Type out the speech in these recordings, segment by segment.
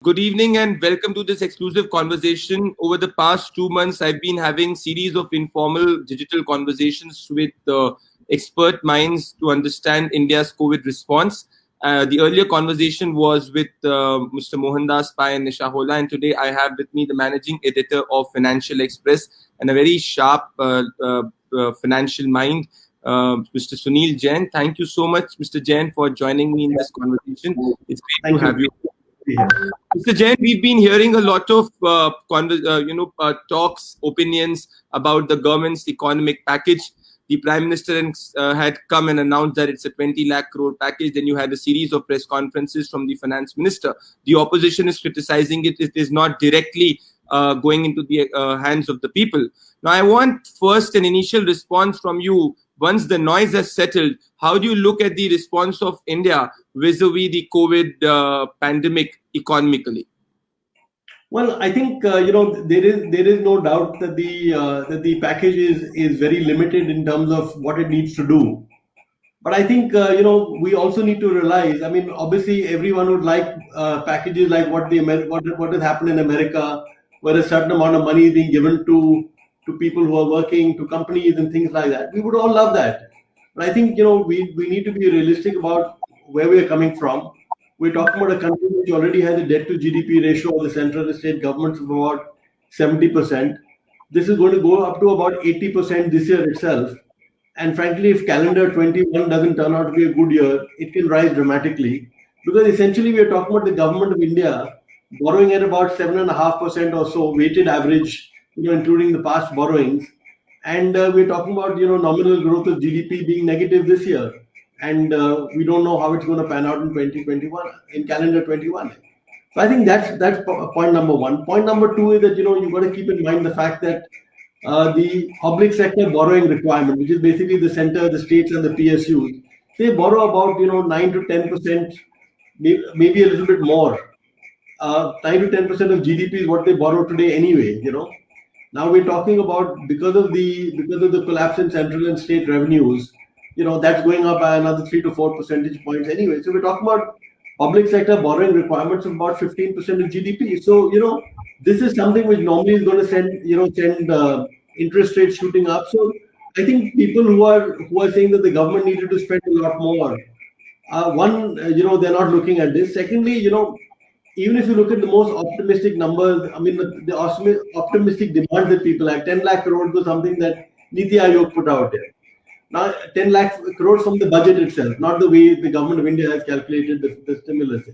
Good evening and welcome to this exclusive conversation. Over the past 2 months, I've been having series of informal digital conversations with expert minds to understand India's COVID response. The earlier conversation was with Mr. Mohandas Pai and Nisha Hola, and today I have with me the managing editor of Financial Express and a very sharp financial mind, Mr. Sunil Jain. Thank you so much, Mr. Jain, for joining me in this conversation. It's great to Thank you. have you. Be here. Mr. Jain, we've been hearing a lot of talks, opinions about the government's economic package. The Prime Minister had come and announced that it's a 20 lakh crore package. Then you had a series of press conferences from the Finance Minister. The opposition is criticizing it. It is not directly going into the hands of the people. Now, I want first an initial response from you. Once the noise has settled, how do you look at the response of India vis-a-vis the COVID pandemic economically? Well, I think there is no doubt that the package is very limited in terms of what it needs to do. But I think we also need to realize. I mean, obviously, everyone would like packages like what has happened in America, where a certain amount of money is being given to people who are working, to companies and things like that. We would all love that. But I think we need to be realistic about where we are coming from. We're talking about a country which already has a debt to GDP ratio of the central and state governments of about 70%. This is going to go up to about 80% this year itself. And frankly, if calendar 21 doesn't turn out to be a good year, it can rise dramatically. Because essentially, we are talking about the government of India borrowing at about 7.5% or so, weighted average, including the past borrowings. And we're talking about, nominal growth of GDP being negative this year. And we don't know how it's going to pan out in 2021, in calendar 21. So I think that's point number one. Point number two is that, you've got to keep in mind the fact that the public sector borrowing requirement, which is basically the center, the states, and the PSUs, they borrow about 9 to 10%, maybe a little bit more. 9 to 10% of GDP is what they borrow today anyway. Now we're talking about because of the collapse in central and state revenues. That's going up by another 3 to 4 percentage points anyway. So we're talking about public sector borrowing requirements of about 15% of GDP. So this is something which normally is going to send interest rates shooting up. So I think people who are saying that the government needed to spend a lot more. One, they're not looking at this. Secondly, even if you look at the most optimistic numbers, I mean, the optimistic demands that people have, 10 lakh crores was something that Niti Aayog put out there. Now, 10 lakh crores from the budget itself, not the way the government of India has calculated the stimulus.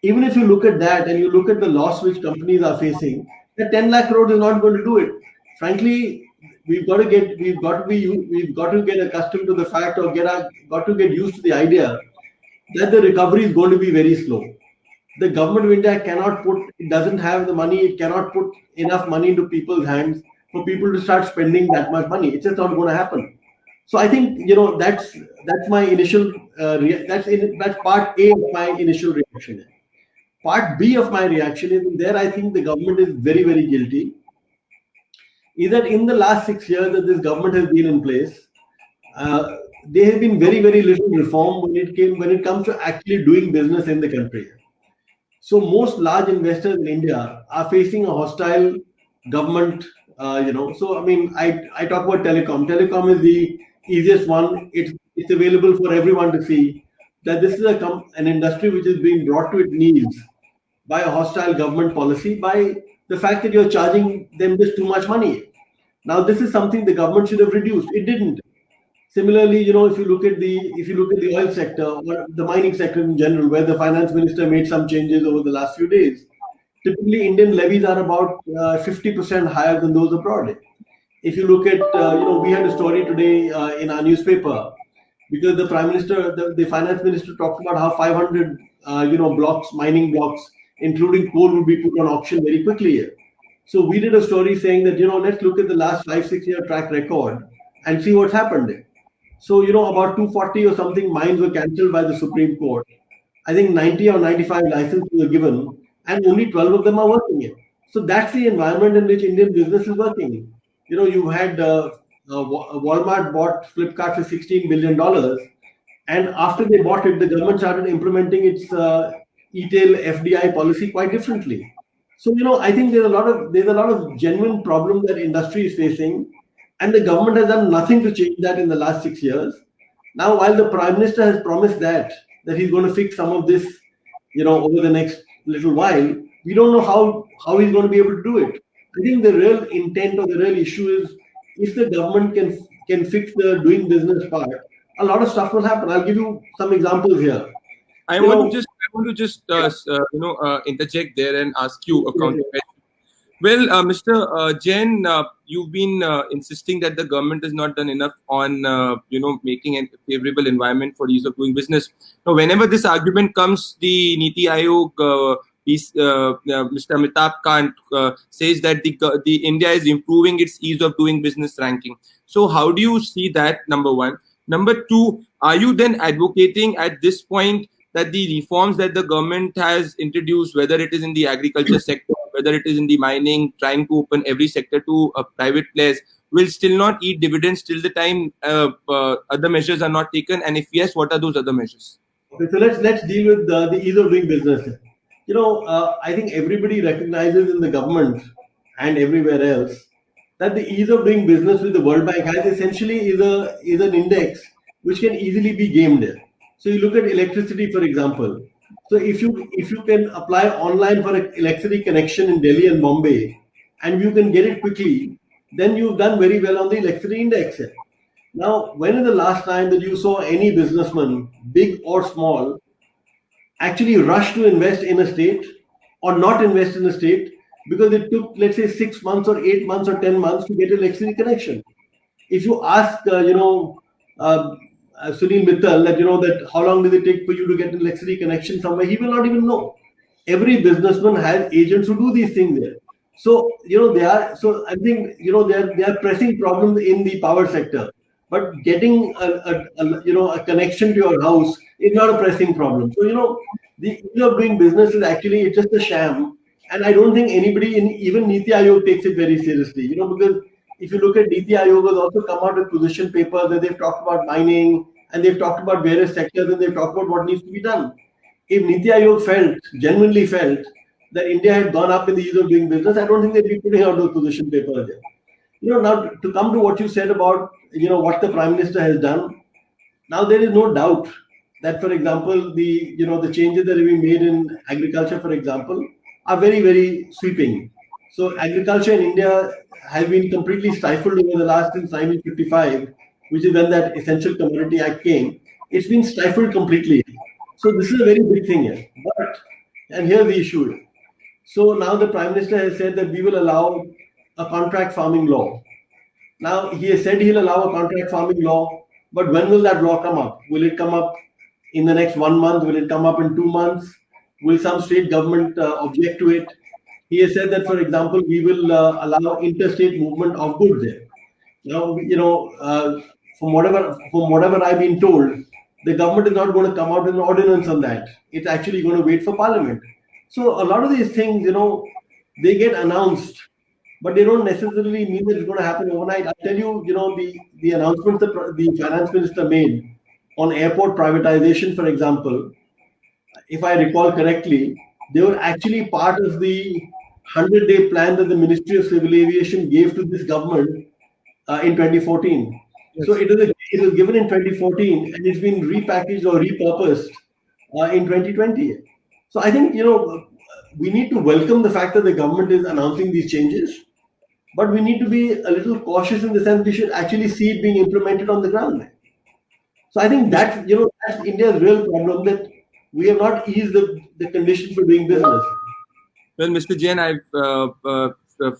Even if you look at that and you look at the loss which companies are facing, the 10 lakh crores is not going to do it. Frankly, we've got to get accustomed to the fact, or got to get used to the idea that the recovery is going to be very slow. The government of India it doesn't have the money, it cannot put enough money into people's hands for people to start spending that much money. It's just not going to happen. So I think that's my initial that's part A of my initial reaction. Part B of my reaction is there. I think the government is very, very guilty. Is that in the last 6 years that this government has been in place, uh, there has been very, very little reform when it comes to actually doing business in the country. So most large investors in India are facing a hostile government. So I mean, I talk about telecom. Telecom is the easiest one. It's available for everyone to see that this is an industry which is being brought to its knees by a hostile government policy, by the fact that you're charging them just too much money. Now, this is something the government should have reduced. It didn't. Similarly, if you look at the oil sector or the mining sector in general, where the finance minister made some changes over the last few days, typically Indian levies are about 50% higher than those abroad. If you look at, we had a story today in our newspaper because the prime minister, the finance minister talked about how 500, mining blocks, including coal, will be put on auction very quickly here. So we did a story saying that, let's look at the last 5, 6 year track record and see what's happened there. So, about 240 or something mines were cancelled by the Supreme Court. I think 90 or 95 licenses were given, and only 12 of them are working in. So that's the environment in which Indian business is working in. You had Walmart bought Flipkart for $16 billion, and after they bought it, the government started implementing its e-tail FDI policy quite differently. So I think there's a lot of genuine problem that industry is facing, and the government has done nothing to change that in the last 6 years. Now, while the Prime Minister has promised that he's going to fix some of this, over the next little while, we don't know how he's going to be able to do it. I think the real intent or the real issue is, if the government can fix the doing business part, a lot of stuff will happen. I'll give you some examples here. I You want to know, just interject there and ask you a yes, counter question. Well, Mr. Jain, you've been insisting that the government has not done enough on making a favorable environment for ease of doing business. Now, whenever this argument comes, the Niti Aayog, Mr. Amitabh Kant, says that the India is improving its ease of doing business ranking. So, how do you see that? Number one. Number two, are you then advocating at this point that the reforms that the government has introduced, whether it is in the agriculture sector, whether it is in the mining, trying to open every sector to private players, will still not eat dividends till the time other measures are not taken? And if yes, what are those other measures? okay, so let's deal with the ease of doing business. I think everybody recognizes in the government and everywhere else that the ease of doing business with the World Bank has essentially is an index which can easily be gamed. So you look at electricity, for example. So if you can apply online for an electricity connection in Delhi and Bombay, and you can get it quickly, then you've done very well on the electricity index. Now, when is the last time that you saw any businessman, big or small, actually rush to invest in a state or not invest in a state because it took, let's say, 6 months or 8 months or 10 months to get an electricity connection? If you ask, uh, Sunil Mittal that how long does it take for you to get an electricity connection somewhere, he will not even know. Every businessman has agents who do these things there. So they are. So I think there are pressing problems in the power sector, but getting a connection to your house is not a pressing problem. So the ease of doing business is actually, it's just a sham, and I don't think anybody in even Niti Aayog takes it very seriously. Because if you look at Niti Aayog has also come out with position papers where they've talked about mining and they've talked about various sectors and they've talked about what needs to be done. If Niti Aayog genuinely felt that India had gone up in the ease of doing business, I don't think they'd be putting out those position papers there. Now to come to what you said about what the Prime Minister has done. Now there is no doubt that, for example, the changes that have been made in agriculture, for example, are very, very sweeping. So agriculture in India has been completely stifled over the last, since 1955, which is when that Essential Commodity Act came. It's been stifled completely. So this is a very big thing here. And here's the issue. So now the Prime Minister has said that we will allow a contract farming law. Now, he has said he'll allow a contract farming law, but when will that law come up? Will it come up in the next 1 month? Will it come up in 2 months? Will some state government object to it? He has said that, for example, we will allow interstate movement of goods there. Now, from whatever I've been told, the government is not going to come out with an ordinance on that. It's actually going to wait for Parliament. So a lot of these things, they get announced, but they don't necessarily mean that it's going to happen overnight. I'll tell you, the announcement that the finance minister made on airport privatization, for example, if I recall correctly, they were actually part of the 100-day plan that the Ministry of Civil Aviation gave to this government in 2014. Yes. So it was given in 2014 and it's been repackaged or repurposed in 2020. So I think, we need to welcome the fact that the government is announcing these changes, but we need to be a little cautious in the sense we should actually see it being implemented on the ground. So I think that's India's real problem, that we have not eased the conditions for doing business. Well, Mr. Jain, I've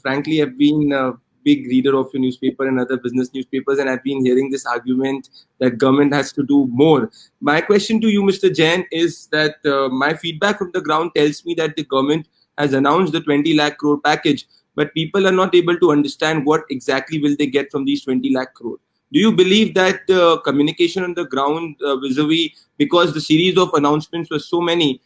frankly have been a big reader of your newspaper and other business newspapers, and I've been hearing this argument that government has to do more. My question to you, Mr. Jain, is that my feedback from the ground tells me that the government has announced the 20 lakh crore package, but people are not able to understand what exactly will they get from these 20 lakh crore. Do you believe that communication on the ground vis-a-vis, because the series of announcements were so many,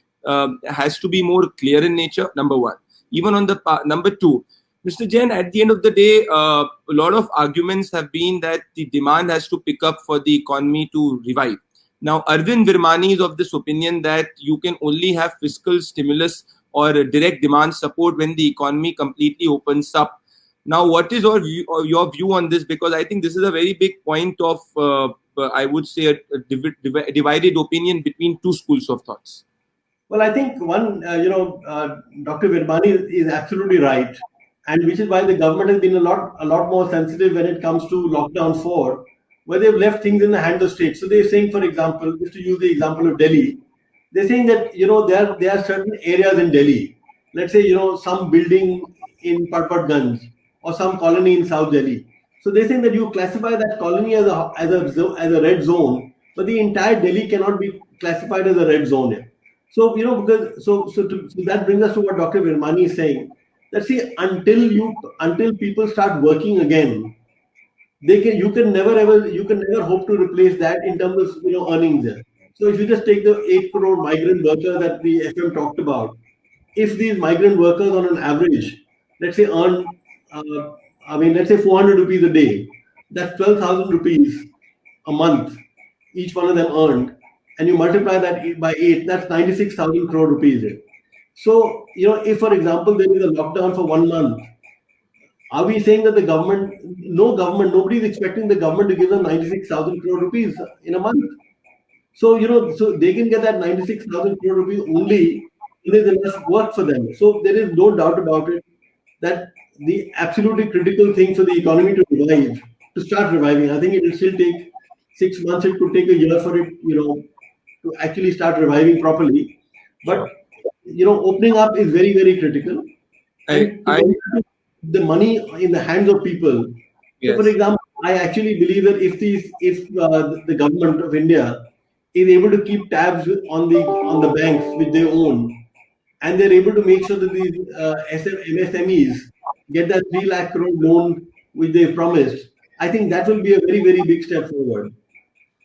has to be more clear in nature? Number one. Even on the number two, Mr. Jain, at the end of the day, a lot of arguments have been that the demand has to pick up for the economy to revive. Now, Arvind Virmani is of this opinion that you can only have fiscal stimulus or direct demand support when the economy completely opens up. Now, what is your view on this? Because I think this is a very big point of, I would say, a divided opinion between two schools of thoughts. Well, I think Dr. Virmani is absolutely right, and which is why the government has been a lot more sensitive when it comes to lockdown four, where they've left things in the hands of states. So they're saying, for example, just to use the example of Delhi, they're saying that there are certain areas in Delhi, let's say some building in Patparganj or some colony in South Delhi. So they're saying that you classify that colony as a red zone, but the entire Delhi cannot be classified as a red zone. So because so that brings us to what Dr. Virmani is saying. That see, until people start working again, you can never hope to replace that in terms of earnings there. So if you just take the 8 crore migrant workers that the FM talked about, if these migrant workers on an average, let's say earn, let's say 400 rupees a day, that's 12,000 rupees a month, each one of them earned, and you multiply that by 8, that's 96,000 crore rupees. So, if for example there is a lockdown for 1 month, are we saying that the government, nobody is expecting the government to give them 96,000 crore rupees in a month? So, so they can get that 96,000 crore rupees only if there's enough work for them. So there is no doubt about it that the absolutely critical thing for the economy to start reviving, I think it will still take 6 months. It could take a year for it, to actually start reviving properly. But, opening up is very, very critical. And the money in the hands of people. Yes. So, for example, I actually believe that if the government of India is able to keep tabs on the banks which they own, and they're able to make sure that these MSMEs get that 3 lakh crore loan which they've promised, I think that will be a very, very big step forward.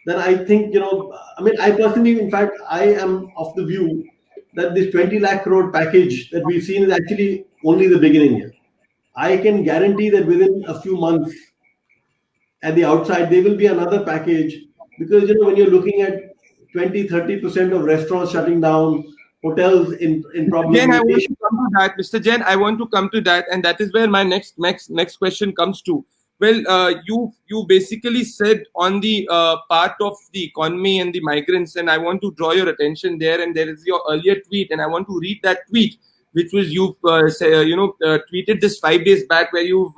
Then I think, I personally, in fact, I am of the view that this 20 lakh crore package that we've seen is actually only the beginning here. I can guarantee that within a few months at the outside, there will be another package, because, when you're looking at 20-30% of restaurants shutting down, hotels in problem. Jain, I want to come to that, Mr. Jain. I want to come to that, and that is where my next question comes to. Well, you basically said on the part of the economy and the migrants, and I want to draw your attention there. And there is your earlier tweet, and I want to read that tweet, which was you've tweeted this 5 days back, where you've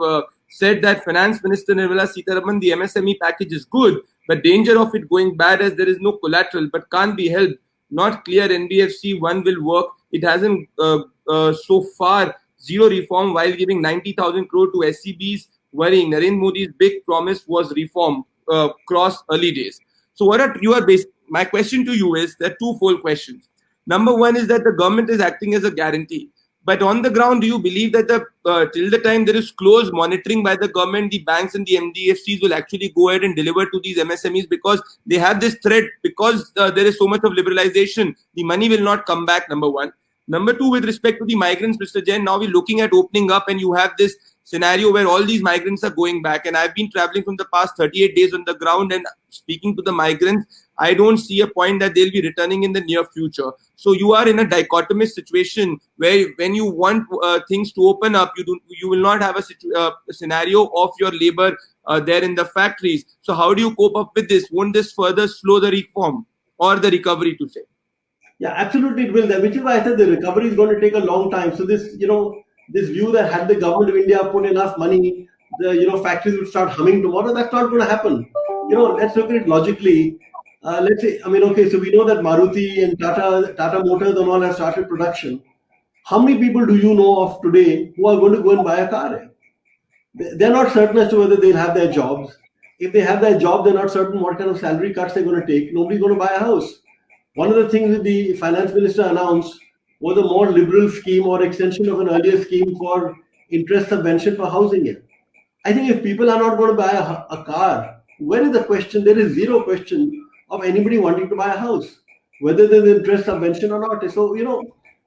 said that Finance Minister Nirmala Sitharaman, the MSME package is good, but danger of it going bad as there is no collateral, but can't be helped. Not clear NBFC 1 will work. It hasn't so far zero reform while giving 90,000 crore to SCBs. Worrying. Narendra Modi's big promise was reform cross early days. So what are your base? My question to you is there are twofold questions. Number one is that the government is acting as a guarantee. But on the ground, do you believe that till the time there is close monitoring by the government, the banks and the NBFCs will actually go ahead and deliver to these MSMEs, because they have this threat, because there is so much of liberalization, the money will not come back, number one. Number two, with respect to the migrants, Mr. Jain, now we're looking at opening up, and you have this scenario where all these migrants are going back. And I've been traveling from the past 38 days on the ground and speaking to the migrants. I don't see a point that they'll be returning in the near future. So you are in a dichotomous situation where when you want things to open up, you will not have a scenario of your labor there in the factories. So how do you cope up with this? Won't this further slow the reform or the recovery, to say? Yeah, absolutely it will. Which is why I said the recovery is going to take a long time. So this view that had the government of India put enough money, the factories would start humming tomorrow, that's not going to happen. Let's look at it logically. Let's say, so we know that Maruti and Tata Motors and all have started production. How many people do you know of today who are going to go and buy a car? They're not certain as to whether they'll have their jobs. If they have their job, they're not certain what kind of salary cuts they're going to take. Nobody's going to buy a house. One of the things that the finance minister announced was a more liberal scheme or extension of an earlier scheme for interest subvention for housing here. I think if people are not going to buy a car, where is the question? There is zero question of anybody wanting to buy a house, whether there's interest subvention or not. So,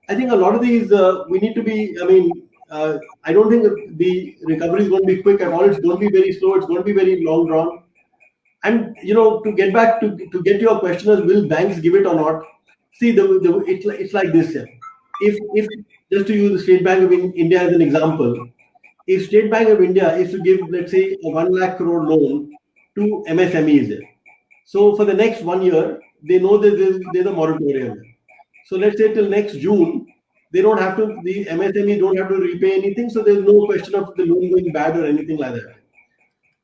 I think a lot of these, we need to be, I don't think the recovery is going to be quick at all. It's going to be very slow. It's going to be very long drawn. And to get back to get your question is, will banks give it or not? See, it's like this. Yeah. If just to use the State Bank of India as an example, if State Bank of India is to give, let's say, a 1 lakh crore loan to MSMEs, so for the next 1 year, they know that there's a moratorium. So let's say till next June, the MSME don't have to repay anything. So there's no question of the loan going bad or anything like that.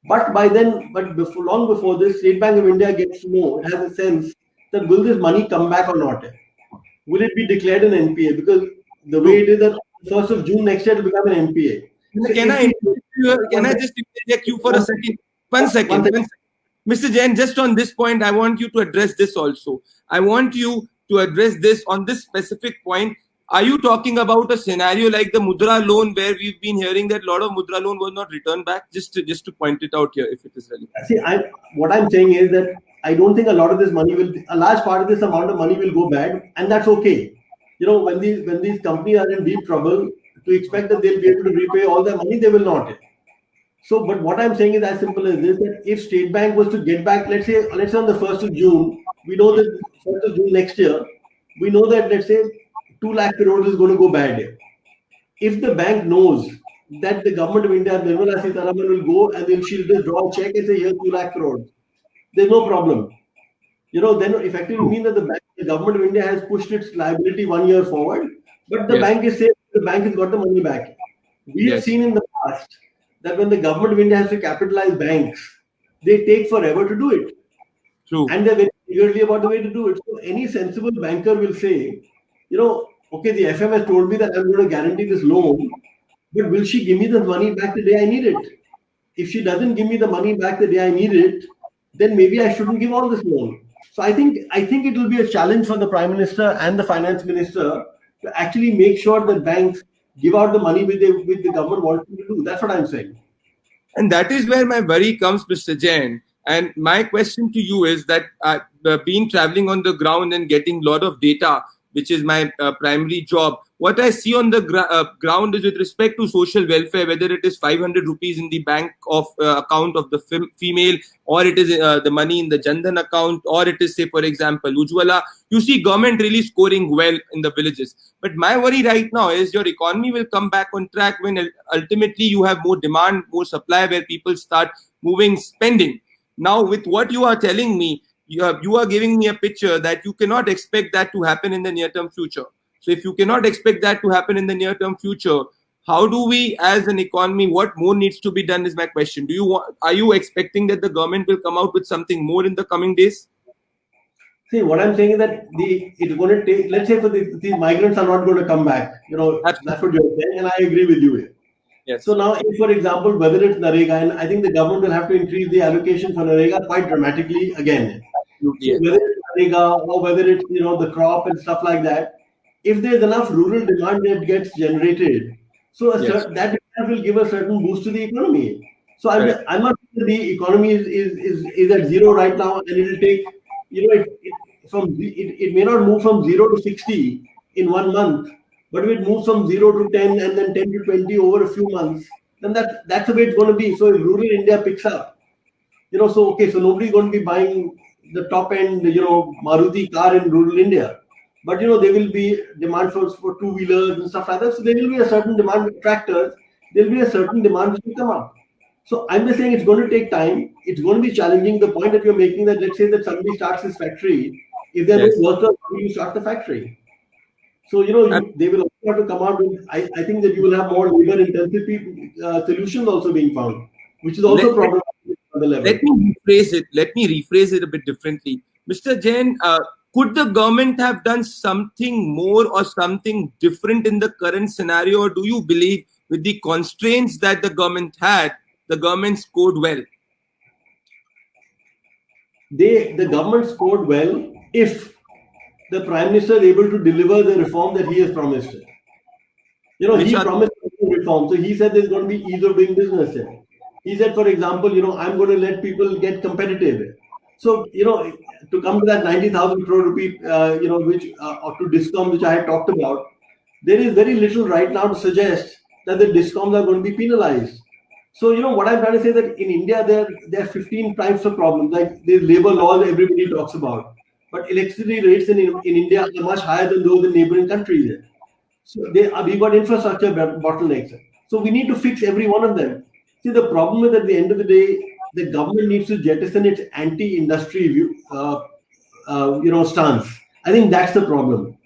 But by then, long before this, State Bank of India gets to know, it has a sense that will this money come back or not? Will it be declared an NPA? Because the way it is that 1st of June next year it will become an NPA. So Can I just interject you for a second? One second. Mr. Jain, just on this point, I want you to address this also. I want you to address this on this specific point. Are you talking about a scenario like the Mudra loan, where we've been hearing that a lot of Mudra loan was not returned back? Just to point it out here, if it is relevant. See, what I'm saying is that I don't think a lot of this money a large part of this amount of money will go bad, and that's okay. When these companies are in deep trouble, to expect that they'll be able to repay all their money, they will not. So, but what I'm saying is as simple as this: that if State Bank was to get back, let's say on the 1st of June, we know that 1st of June next year, we know that, let's say, 2 lakh crore is going to go bad. If the bank knows that the government of India, Nirmala Sitharaman, will go and she'll just draw a check and say, here's 2 lakh crore, there's no problem. Then effectively mean that the government of India has pushed its liability 1 year forward, but the bank is safe, the bank has got the money back. We have seen in the past that when the government of India has to capitalize banks, they take forever to do it. True. And they're very eagerly about the way to do it. So any sensible banker will say, okay, the FM has told me that I'm going to guarantee this loan, but will she give me the money back the day I need it? If she doesn't give me the money back the day I need it, then maybe I shouldn't give all this loan. So I think it will be a challenge for the Prime Minister and the Finance Minister to actually make sure that banks give out the money with the government wants them to do. That's what I'm saying. And that is where my worry comes, Mr. Jain. And my question to you is that being traveling on the ground and getting a lot of data, which is my primary job, what I see on the ground is with respect to social welfare, whether it is 500 rupees in the bank of account of the female, or it is the money in the Jan Dhan account, or it is, say, for example, Ujjwala, you see government really scoring well in the villages. But my worry right now is your economy will come back on track when ultimately you have more demand, more supply, where people start moving, spending. Now, with what you are telling me, you are giving me a picture that you cannot expect that to happen in the near-term future. So if you cannot expect that to happen in the near-term future, how do we, as an economy, what more needs to be done is my question. Are you expecting that the government will come out with something more in the coming days? See, what I'm saying is that it's going to take, let's say, for the migrants are not going to come back. That's what you're saying, and I agree with you here. Yes. So now, if, for example, whether it's NREGA, and I think the government will have to increase the allocation for NREGA quite dramatically again. Absolutely. So whether it's NREGA or whether it's the crop and stuff like that, if there's enough rural demand that gets generated, so that will give a certain boost to the economy. So I'm not sure the economy is at zero right now, and it will take it may not move from 0 to 60 in 1 month, but if it moves from 0 to 10 and then 10 to 20 over a few months, then that's the way it's going to be. So if rural India picks up, so nobody's going to be buying the top end, Maruti car in rural India. But there will be demand for two-wheelers and stuff like that. So there will be a certain demand for tractors. There will be a certain demand which will come up. So I'm just saying it's going to take time. It's going to be challenging. The point that you're making, that let's say that somebody starts his factory, if there are no workers, how do you start the factory? So they will also have to come out with. I think that you will have more labor-intensive solutions also being found, which is also problematic on the level. Let me rephrase it a bit differently, Mr. Jain. Could the government have done something more or something different in the current scenario, or do you believe with the constraints that the government had, the government scored well? The government scored well if the Prime Minister is able to deliver the reform that he has promised. He promised reform. So he said there's going to be ease of doing business. He said, for example, I'm going to let people get competitive. So, to come to that 90,000 crore rupee, which or to DISCOM, which I had talked about, there is very little right now to suggest that the DISCOMs are going to be penalized. So, what I'm trying to say that in India, there are 15 types of problems. Like the labor laws everybody talks about. But electricity rates in India are much higher than those in neighboring countries. So we got infrastructure bottlenecks. So we need to fix every one of them. See, the problem is at the end of the day, the government needs to jettison its anti-industry stance. I think that's the problem.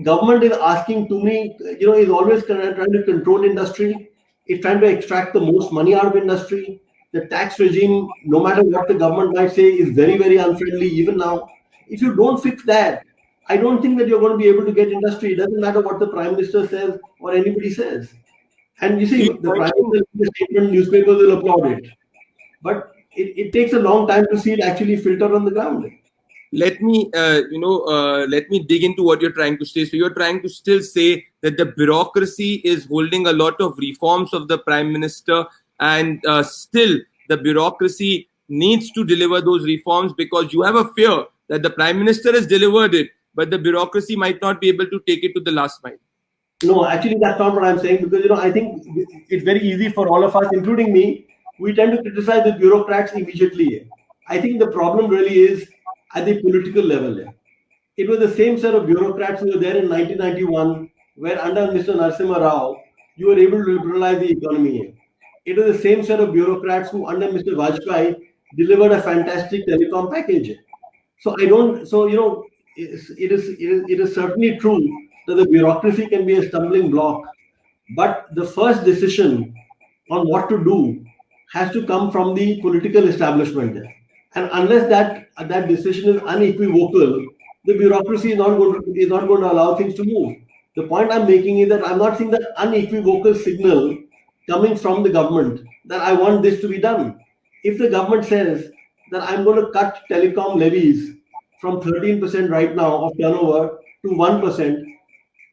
Government is asking too many, is always trying to control industry. It's trying to extract the most money out of industry. The tax regime, no matter what the government might say, is very, very unfriendly even now. If you don't fix that, I don't think that you're going to be able to get industry. It doesn't matter what the prime minister says or anybody says. And you So see, you're the prime pointing, minister makes a statement, newspapers will applaud it. But it takes a long time to see it actually filter on the ground. let me dig into what you're trying to say. So you're trying to still say that the bureaucracy is holding a lot of reforms of the prime minister, and still the bureaucracy needs to deliver those reforms, because you have a fear that the prime minister has delivered it, but the bureaucracy might not be able to take it to the last mile. No, actually, that's not what I'm saying, because I think it's very easy for all of us, including me. We tend to criticize the bureaucrats immediately. I think the problem really is at the political level. It was the same set of bureaucrats who were there in 1991, where under Mr. Narasimha Rao, you were able to liberalize the economy. It was the same set of bureaucrats who, under Mr. Vajpayee, delivered a fantastic telecom package. So I don't. So it is certainly true that the bureaucracy can be a stumbling block, but the first decision on what to do has to come from the political establishment. And unless that decision is unequivocal, the bureaucracy is not going to allow things to move. The point I'm making is that I'm not seeing that unequivocal signal coming from the government that I want this to be done. If the government says that I'm going to cut telecom levies from 13% right now of turnover to 1%,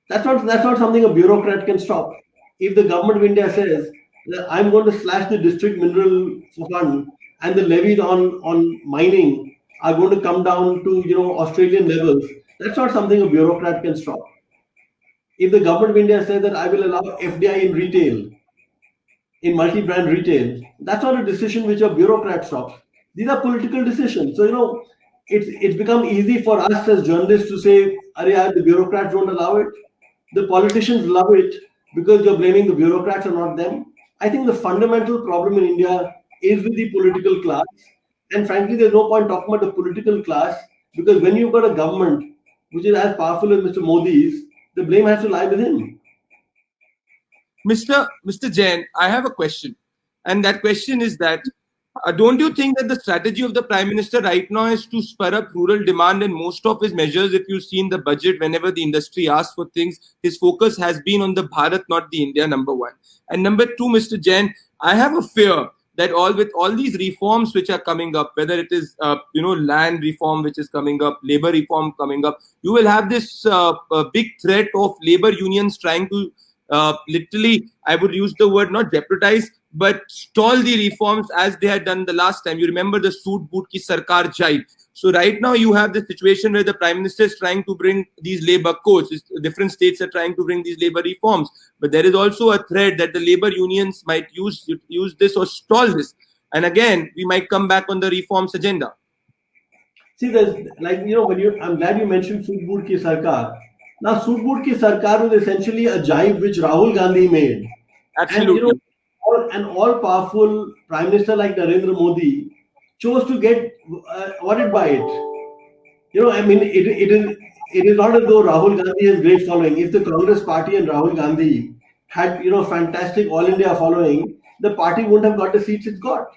that's not something a bureaucrat can stop. If the government of India says that I'm going to slash the district mineral fund and the levies on mining are going to come down to Australian levels, that's not something a bureaucrat can stop. If the government of India says that I will allow FDI in retail, in multi-brand retail, that's not a decision which a bureaucrat stops. These are political decisions. So it's become easy for us as journalists to say, "Arey, yaar, the bureaucrats don't allow it." The politicians love it because you're blaming the bureaucrats and not them. I think the fundamental problem in India is with the political class. And frankly, there's no point talking about the political class, because when you've got a government which is as powerful as Mr. Modi's, the blame has to lie with him. Mr. Jain, I have a question, and that question is that don't you think that the strategy of the prime minister right now is to spur up rural demand? And most of his measures, if you've seen the budget, whenever the industry asks for things, his focus has been on the Bharat, not the India, number one. And number two, Mr. Jain, I have a fear that all these reforms which are coming up, whether it is land reform which is coming up, labor reform coming up, you will have this big threat of labor unions trying to literally, I would use the word not jeopardize, but stall the reforms as they had done the last time. You remember the Soot Boot Ki Sarkar Jai. So right now you have the situation where the prime minister is trying to bring these labor codes. Different states are trying to bring these labor reforms, but there is also a threat that the labor unions might use this or stall this, and again we might come back on the reforms agenda. See, there's I'm glad you mentioned Soot Boot Ki Sarkar. Now, Soot Boot Ki Sarkar was essentially a jibe which Rahul Gandhi made. And Absolutely. an all-powerful prime minister like Narendra Modi chose to get awarded by it. I mean, it is not as though Rahul Gandhi has great following. If the Congress party and Rahul Gandhi had fantastic all India following, the party wouldn't have got the seats it's got.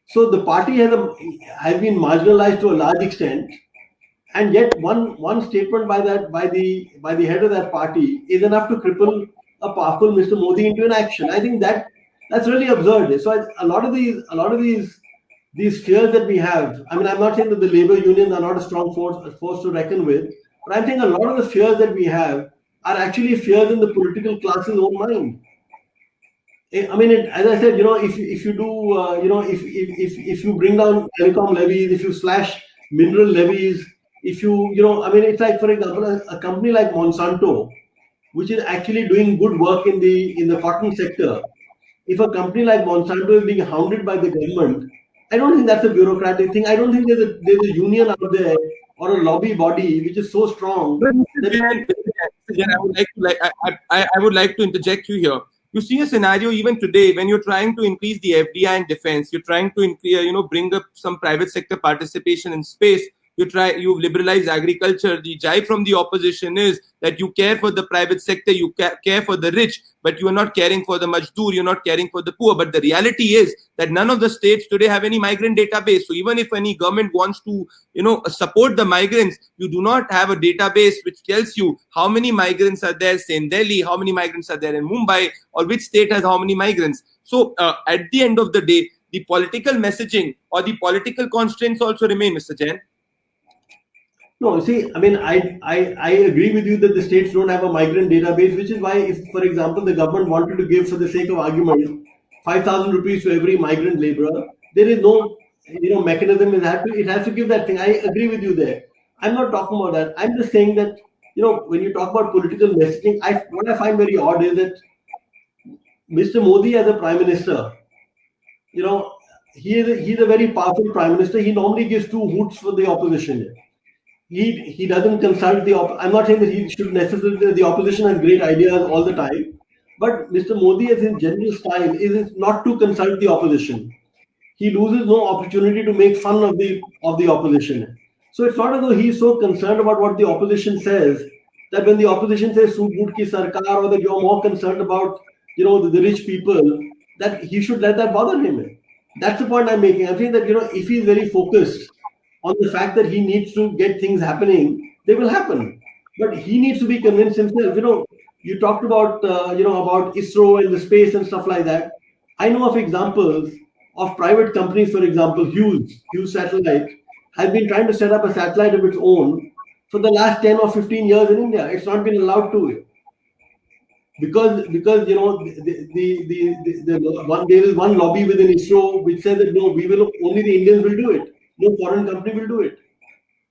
So the party has been marginalized to a large extent, and yet one statement by the head of that party is enough to cripple a powerful Mr. Modi into an action. I think that's really absurd. So a lot of these fears that we have. I mean, I'm not saying that the labor unions are not a strong force to reckon with, but I think a lot of the fears that we have are actually fears in the political class's own mind. I mean, as I said, if you do, if you bring down telecom levies, if you slash mineral levies, if I mean, it's like, for example, a company like Monsanto, which is actually doing good work in the cotton sector, if a company like Monsanto is being hounded by the government, I don't think that's a bureaucratic thing. I don't think there's a union out there or a lobby body which is so strong But Mr. that. Jain, I would like to I would like to interject you here. You see a scenario even today when you're trying to increase the FDI in defense, you're trying to bring up some private sector participation in space. You liberalize agriculture. The jibe from the opposition is that you care for the private sector, you care for the rich, but you are not caring for the majdoor, you're not caring for the poor. But the reality is that none of the states today have any migrant database. So even if any government wants to support the migrants, you do not have a database which tells you how many migrants are there, say in Delhi, how many migrants are there in Mumbai, or which state has how many migrants. So at the end of the day, the political messaging or the political constraints also remain, Mr. Jain. No, see, I mean, I agree with you that the states don't have a migrant database, which is why, if, for example, the government wanted to give, for the sake of argument, 5,000 rupees to every migrant laborer, there is no, mechanism. It has to give that thing. I agree with you there. I'm not talking about that. I'm just saying that, when you talk about political messaging, what I find very odd is that Mr. Modi, as a prime minister, you know, he's a very powerful prime minister. He normally gives two hoots for the opposition. He doesn't consult I'm not saying that he should necessarily. The opposition has great ideas all the time, but Mr. Modi, as his general style, is not to consult the opposition. He loses no opportunity to make fun of the opposition. So it's not as though he's so concerned about what the opposition says that when the opposition says "Soot boot ki sarkar," or that you're more concerned about the rich people, that he should let that bother him. That's the point I'm making. I'm saying that if he's very focused on the fact that he needs to get things happening, they will happen. But he needs to be convinced himself. You talked about about ISRO and the space and stuff like that. I know of examples of private companies, for example, Hughes Satellite has been trying to set up a satellite of its own for the last 10 or 15 years in India. It's not been allowed to, because there is one lobby within ISRO which says that no, only the Indians will do it. No foreign company will do it.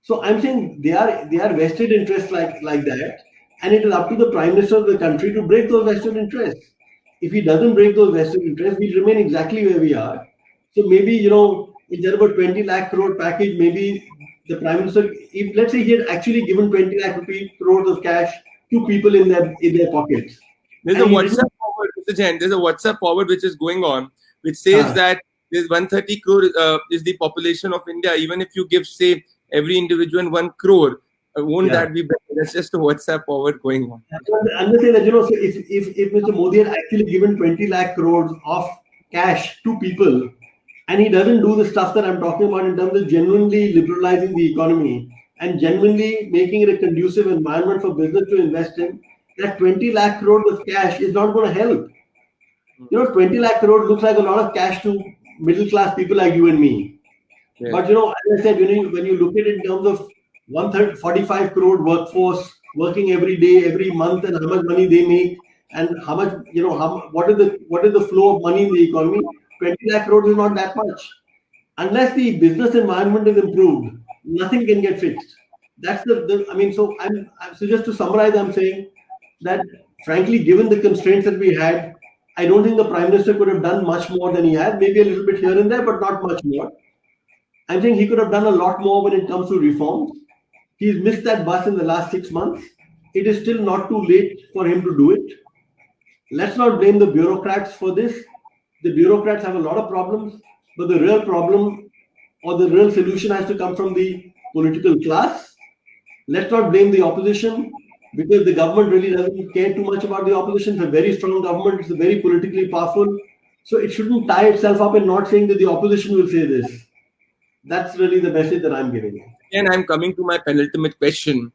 So I'm saying they are vested interests like that, and it is up to the Prime Minister of the country to break those vested interests. If he doesn't break those vested interests, we remain exactly where we are. So maybe instead of a 20 lakh crore package, maybe the Prime Minister, if let's say he had actually given 20 lakh crores of cash to people in their pockets. There's a WhatsApp forward, Mr. Jain. There's a WhatsApp forward which is going on, which says that there's 130 crore is the population of India. Even if you give, say, every individual 1 crore, won't that be better? That's just a WhatsApp forward going on. I'm just saying that so if Mr. Modi had actually given 20 lakh crores of cash to people, and he doesn't do the stuff that I'm talking about in terms of genuinely liberalizing the economy and genuinely making it a conducive environment for business to invest in, that 20 lakh crores of cash is not going to help. 20 lakh crores looks like a lot of cash to middle class people like you and me. Yeah. But as I said, when you look at it in terms of 145 crore workforce working every day, every month, and how much money they make, and how much what is the flow of money in the economy, 20 lakh crores is not that much. Unless the business environment is improved, nothing can get fixed. That's so just to summarize, I'm saying that frankly, given the constraints that we had, I don't think the Prime Minister could have done much more than he had. Maybe a little bit here and there, but not much more. I think he could have done a lot more when it comes to reforms. He's missed that bus in the last 6 months. It is still not too late for him to do it. Let's not blame the bureaucrats for this. The bureaucrats have a lot of problems, but the real problem or the real solution has to come from the political class. Let's not blame the opposition, because the government really doesn't care too much about the opposition. It's a very strong government. It's very politically powerful. So it shouldn't tie itself up in not saying that the opposition will say this. That's really the message that I'm giving. And I'm coming to my penultimate question.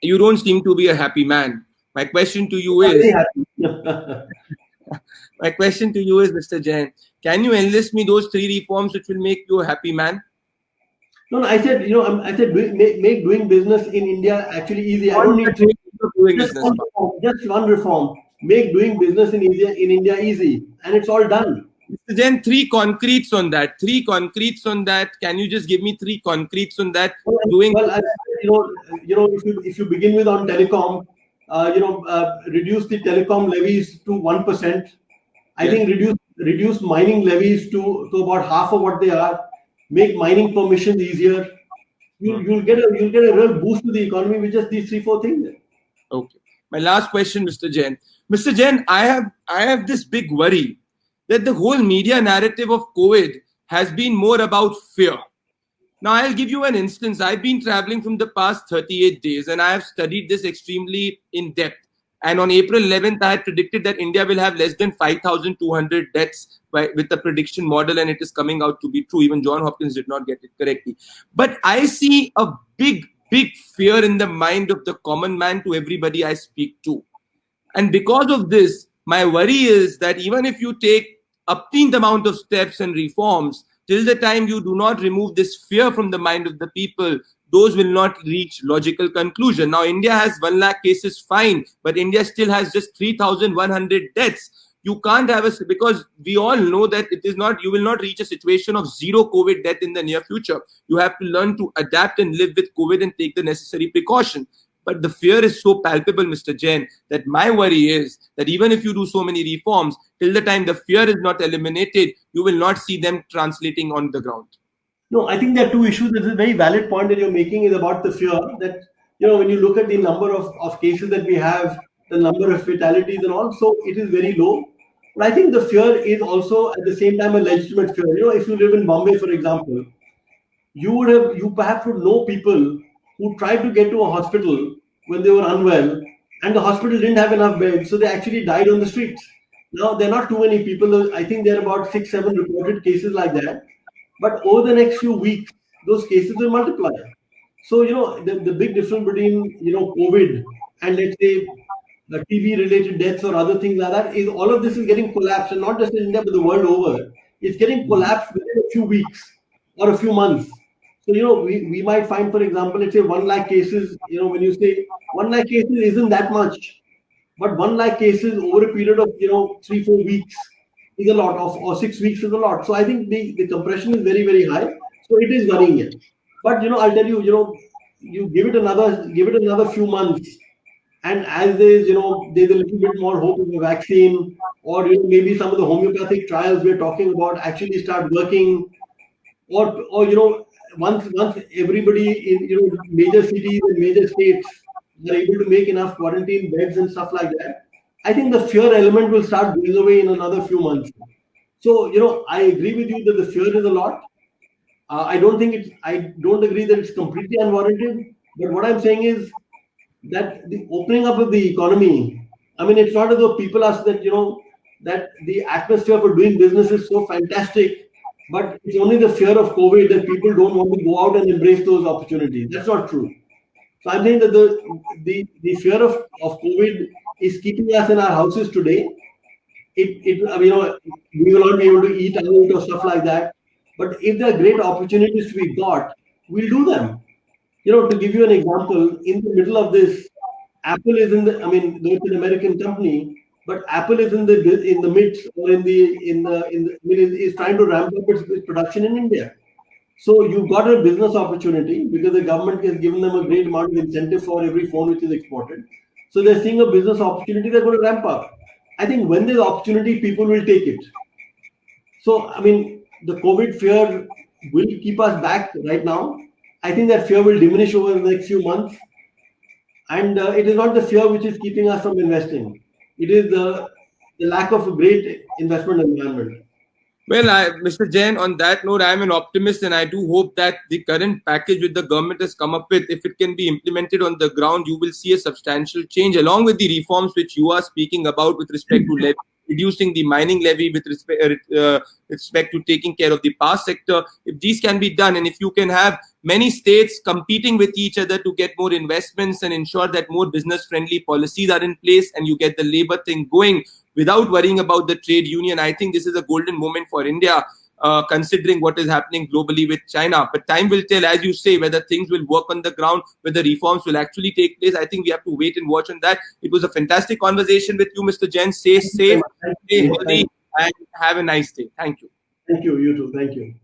You don't seem to be a happy man. My question to you is... my question to you is, Mr. Jain, can you enlist me those 3 reforms which will make you a happy man? No, I said, make doing business in India actually easy. I don't need 3 just one reform. Make doing business in India easy, and it's all done. Mr. Jain, 3 concretes on that. 3 concretes on that. Can you just give me 3 concretes on that? If you begin with on telecom, reduce the telecom levies to 1%. I think reduce reduce mining levies to about half of what they are, make mining permissions easier. You'll get a real boost to the economy with just these 3-4 things. Okay. My last question, Mr. Jain. Mr. Jain, I have this big worry that the whole media narrative of COVID has been more about fear. Now, I'll give you an instance. I've been traveling from the past 38 days and I have studied this extremely in depth. And on April 11th, I had predicted that India will have less than 5,200 deaths with the prediction model, and it is coming out to be true. Even John Hopkins did not get it correctly. But I see a big fear in the mind of the common man to everybody I speak to. And because of this, my worry is that even if you take obtained amount of steps and reforms, till the time you do not remove this fear from the mind of the people, those will not reach logical conclusion. Now, India has 1 lakh cases, fine, but India still has just 3,100 deaths. You can't have because we all know that you will not reach a situation of zero COVID death in the near future. You have to learn to adapt and live with COVID and take the necessary precaution. But the fear is so palpable, Mr. Jain, that my worry is that even if you do so many reforms, till the time the fear is not eliminated, you will not see them translating on the ground. No, I think there are two issues. This is a very valid point that you're making is about the fear that, when you look at the number of cases that we have, the number of fatalities and all, so it is very low. But I think the fear is also at the same time a legitimate fear. If you live in Bombay, for example, you perhaps would know people who tried to get to a hospital when they were unwell, and the hospital didn't have enough beds, so they actually died on the streets. Now, there are not too many people. I think there are about 6-7 reported cases like that. But over the next few weeks, those cases will multiply. So, the big difference between, COVID and let's say TB related deaths or other things like that is all of this is getting collapsed, and not just in India, but the world over. It's getting collapsed within a few weeks or a few months. So, we might find, for example, let's say 1 lakh cases, when you say 1 lakh cases isn't that much, but 1 lakh cases over a period of, 3-4 weeks is a lot, or 6 weeks is a lot. So I think the compression is very, very high. So it is worrying it. But, I'll tell you, you give it another few months. And as there's a little bit more hope of a vaccine, or maybe some of the homeopathic trials we're talking about actually start working, or once everybody in major cities and major states are able to make enough quarantine beds and stuff like that, I think the fear element will start going away in another few months. So I agree with you that the fear is a lot. I don't agree that it's completely unwarranted. But what I'm saying is that the opening up of the economy, I mean, it's not as though people are that that the atmosphere for doing business is so fantastic, but it's only the fear of COVID that people don't want to go out and embrace those opportunities. That's not true. So I'm saying that the fear of COVID is keeping us in our houses today. We will not be able to eat out or stuff like that. But if there are great opportunities to be got, we'll do them. To give you an example, in the middle of this, Apple is though it's an American company, but Apple is in the midst, or is trying to ramp up its production in India. So you've got a business opportunity because the government has given them a great amount of incentive for every phone which is exported. So they're seeing a business opportunity, they're going to ramp up. I think when there's opportunity, people will take it. So, the COVID fear will keep us back right now. I think that fear will diminish over the next few months. And it is not the fear which is keeping us from investing. It is the lack of a great investment environment. Well, Mr. Jain, on that note, I am an optimist and I do hope that the current package which the government has come up with, if it can be implemented on the ground, you will see a substantial change along with the reforms which you are speaking about with respect to reducing the mining levy, with respect to taking care of the power sector. If these can be done, and if you can have many states competing with each other to get more investments and ensure that more business-friendly policies are in place and you get the labor thing going without worrying about the trade union, I think this is a golden moment for India, considering what is happening globally with China. But time will tell, as you say, whether things will work on the ground, whether reforms will actually take place. I think we have to wait and watch on that. It was a fantastic conversation with you, Mr. Jain. Stay safe, stay healthy, and have a nice day. Thank you. Thank you. You too. Thank you.